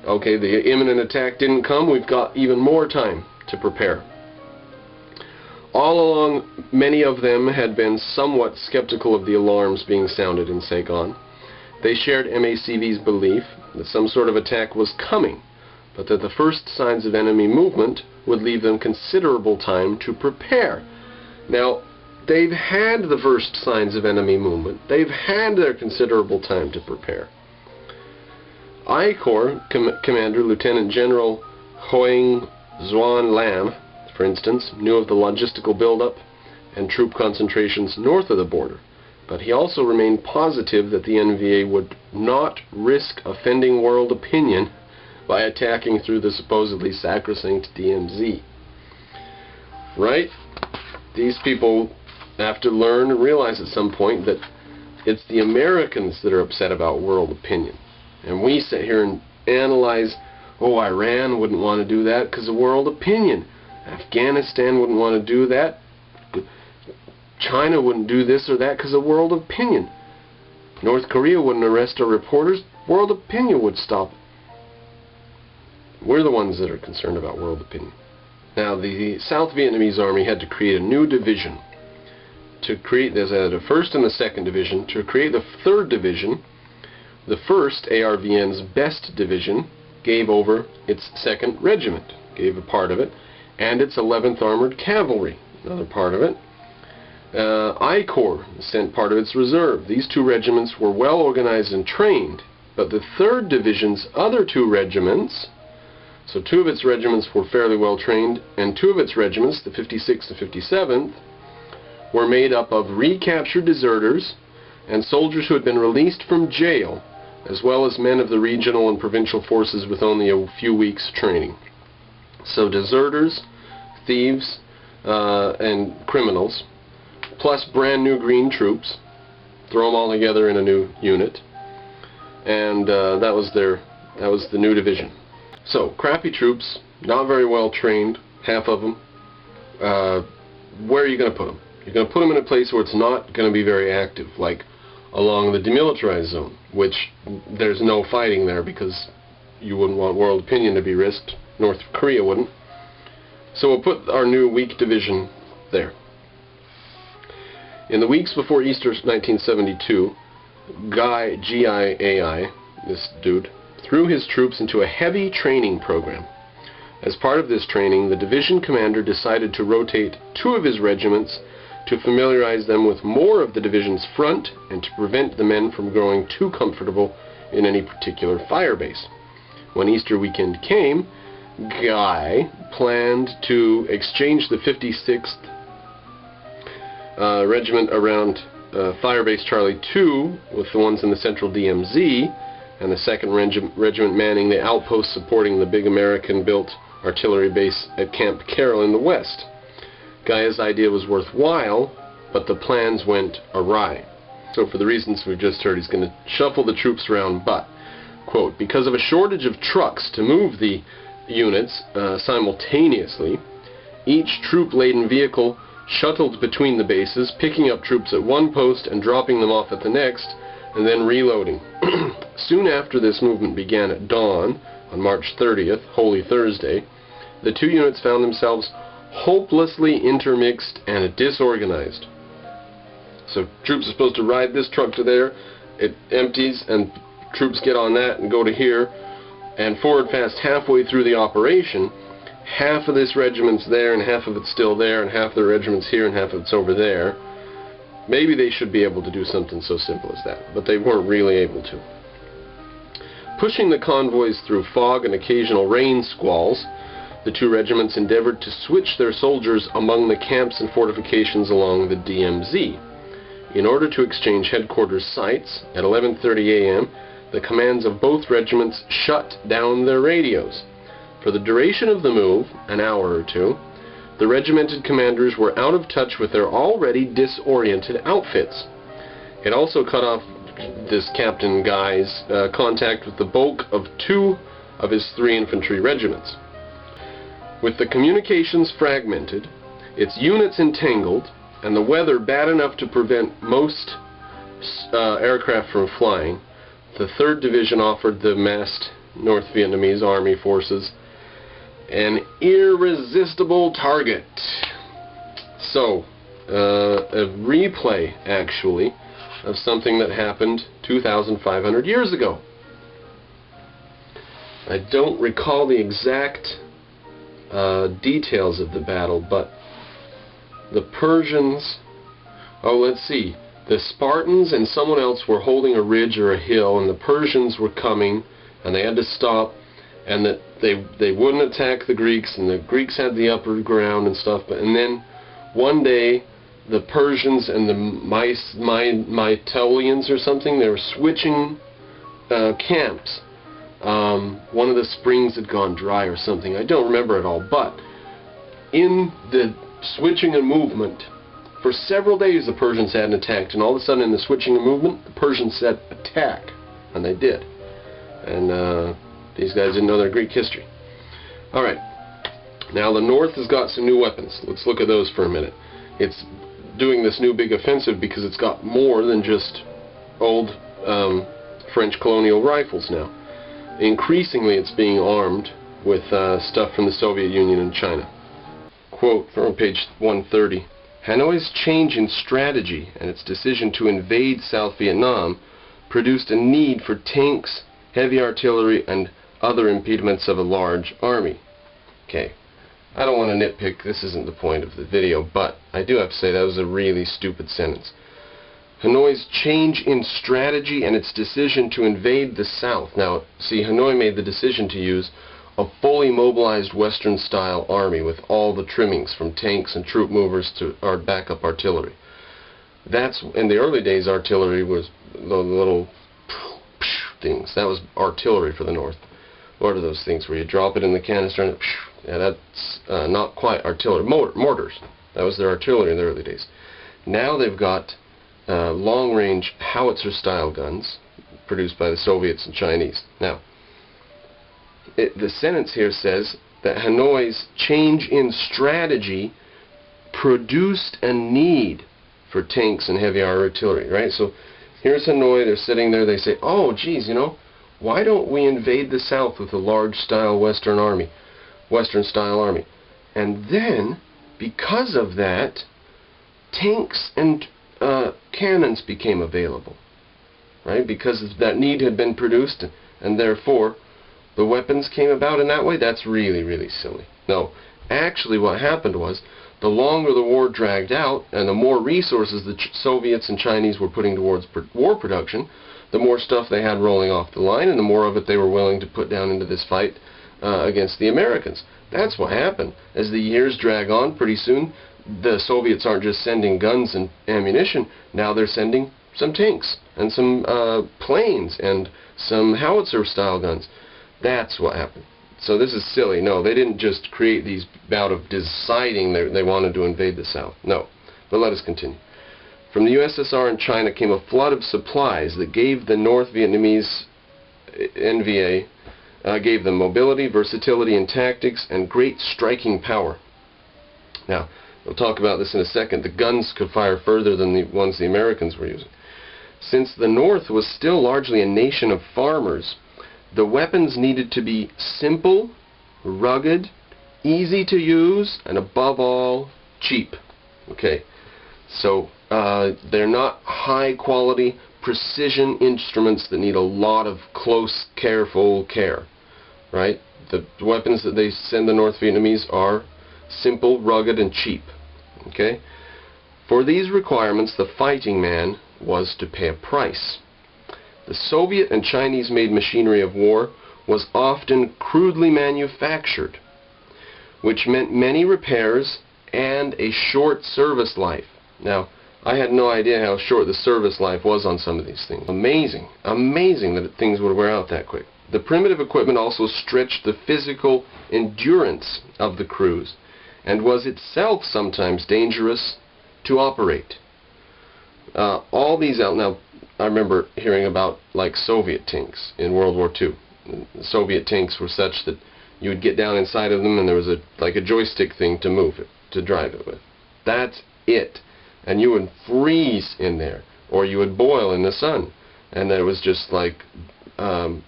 Okay, the imminent attack didn't come, we've got even more time to prepare. All along, many of them had been somewhat skeptical of the alarms being sounded in Saigon. They shared MACV's belief that some sort of attack was coming, but that the first signs of enemy movement would leave them considerable time to prepare. Now, they've had the first signs of enemy movement. They've had their considerable time to prepare. I Corps Commander Lieutenant General Hoang Xuan Lam, for instance, knew of the logistical buildup and troop concentrations north of the border, but he also remained positive that the NVA would not risk offending world opinion by attacking through the supposedly sacrosanct DMZ. Right? These people have to learn and realize at some point that it's the Americans that are upset about world opinion. And we sit here and analyze, oh, Iran wouldn't want to do that because of world opinion. Afghanistan wouldn't want to do that. China wouldn't do this or that because of world opinion. North Korea wouldn't arrest our reporters. World opinion would stop it. We're the ones that are concerned about world opinion. Now, the South Vietnamese Army had to create a new division. To create, there's a first and a second division. To create the third division, the first ARVN's best division gave over its 2nd Regiment, gave a part of it, and its 11th Armored Cavalry, another part of it. I Corps sent part of its reserve. These 2 regiments were well organized and trained, but the 3rd Division's other 2 regiments, so 2 of its regiments were fairly well trained, and 2 of its regiments, the 56th and 57th, were made up of recaptured deserters and soldiers who had been released from jail, as well as men of the regional and provincial forces with only a few weeks' training. So deserters, thieves, and criminals, plus brand new green troops, throw them all together in a new unit, and that was the new division. So crappy troops, not very well trained, half of them. Where are you going to put them? You're going to put them in a place where it's not going to be very active, like along the demilitarized zone, which there's no fighting there because you wouldn't want world opinion to be risked. North Korea wouldn't. So we'll put our new weak division there. In the weeks before Easter 1972, Guy, G-I-A-I, this dude, threw his troops into a heavy training program. As part of this training, the division commander decided to rotate 2 of his regiments to familiarize them with more of the division's front and to prevent the men from growing too comfortable in any particular fire base. When Easter weekend came, Guy planned to exchange the 56th Regiment around Firebase Charlie 2 with the ones in the central DMZ, and the 2nd Regiment manning the outpost supporting the big American-built artillery base at Camp Carroll in the west. Guy's idea was worthwhile, but the plans went awry. So for the reasons we've just heard, he's going to shuffle the troops around, but, quote, because of a shortage of trucks to move the units simultaneously, each troop-laden vehicle shuttled between the bases, picking up troops at one post and dropping them off at the next, and then reloading. Soon after this movement began at dawn, on March 30th, Holy Thursday, the 2 units found themselves hopelessly intermixed and disorganized. So troops are supposed to ride this truck to there, it empties, and troops get on that and go to here, and forward fast halfway through the operation, half of this regiment's there and half of it's still there, and half of the regiment's here and half of it's over there. Maybe they should be able to do something so simple as that, but they weren't really able to. Pushing the convoys through fog and occasional rain squalls, the 2 regiments endeavored to switch their soldiers among the camps and fortifications along the DMZ. In order to exchange headquarters sites, at 11:30 a.m., the commands of both regiments shut down their radios. For the duration of the move, an hour or 2, the regimented commanders were out of touch with their already disoriented outfits. It also cut off this Captain Guy's contact with the bulk of 2 of his 3 infantry regiments. With the communications fragmented, its units entangled, and the weather bad enough to prevent most aircraft from flying, the 3rd Division offered the massed North Vietnamese Army forces an irresistible target. So, a replay, actually, of something that happened 2,500 years ago. I don't recall the exact details of the battle, but the Persians, let's see, the Spartans and someone else were holding a ridge or a hill, and the Persians were coming, and they had to stop, and that they wouldn't attack the Greeks, and the Greeks had the upper ground and stuff. And then one day, the Persians and the Mytilians or something, they were switching camps. One of the springs had gone dry or something. I don't remember it all, but in the switching and movement, for several days the Persians hadn't attacked, and all of a sudden in the switching and movement, the Persians said attack, and they did. And these guys didn't know their Greek history. Alright, now the North has got some new weapons. Let's look at those for a minute. It's doing this new big offensive because it's got more than just old French colonial rifles now. Increasingly it's being armed with stuff from the Soviet Union and China. Quote from page 130. Hanoi's change in strategy and its decision to invade South Vietnam produced a need for tanks, heavy artillery, and other impediments of a large army. Okay, I don't want to nitpick, this isn't the point of the video, but I do have to say that was a really stupid sentence. Hanoi's change in strategy and its decision to invade the South. Now, see, Hanoi made the decision to use a fully mobilized Western-style army with all the trimmings, from tanks and troop movers to our backup artillery. That's, in the early days, artillery was the little things. That was artillery for the North. What are those things where you drop it in the canister and yeah, that's not quite artillery. Mortars. That was their artillery in the early days. Now they've got long-range howitzer-style guns produced by the Soviets and Chinese. Now, the sentence here says that Hanoi's change in strategy produced a need for tanks and heavy artillery, right? So here's Hanoi, they're sitting there, they say, oh, geez, you know, why don't we invade the South with a large-style Western army, Western-style army? And then, because of that, tanks and cannons became available, right? Because that need had been produced, and therefore the weapons came about in that way. That's really, really silly. No, actually what happened was, the longer the war dragged out, and the more resources the Soviets and Chinese were putting towards war production, the more stuff they had rolling off the line, and the more of it they were willing to put down into this fight against the Americans. That's what happened. As the years drag on, pretty soon the Soviets aren't just sending guns and ammunition, now they're sending some tanks and some planes and some howitzer-style guns. That's what happened. So this is silly. No, they didn't just create these out of deciding they wanted to invade the South. No. But let us continue. From the USSR and China came a flood of supplies that gave the North Vietnamese NVA, gave them mobility, versatility in tactics, and great striking power. Now, we'll talk about this in a second. The guns could fire further than the ones the Americans were using. Since the North was still largely a nation of farmers, the weapons needed to be simple, rugged, easy to use, and above all, cheap. Okay, so they're not high-quality, precision instruments that need a lot of close, careful care, right? The weapons that they send the North Vietnamese are simple, rugged, and cheap. Okay? For these requirements, the fighting man was to pay a price. The Soviet and Chinese-made machinery of war was often crudely manufactured, which meant many repairs and a short service life. Now, I had no idea how short the service life was on some of these things. Amazing. Amazing that things would wear out that quick. The primitive equipment also stretched the physical endurance of the crews and was itself sometimes dangerous to operate. All these out now. I remember hearing about like Soviet tanks in World War II. The Soviet tanks were such that you would get down inside of them and there was like a joystick thing to move it, to drive it with. That's it. And you would freeze in there, or you would boil in the sun. And it was just like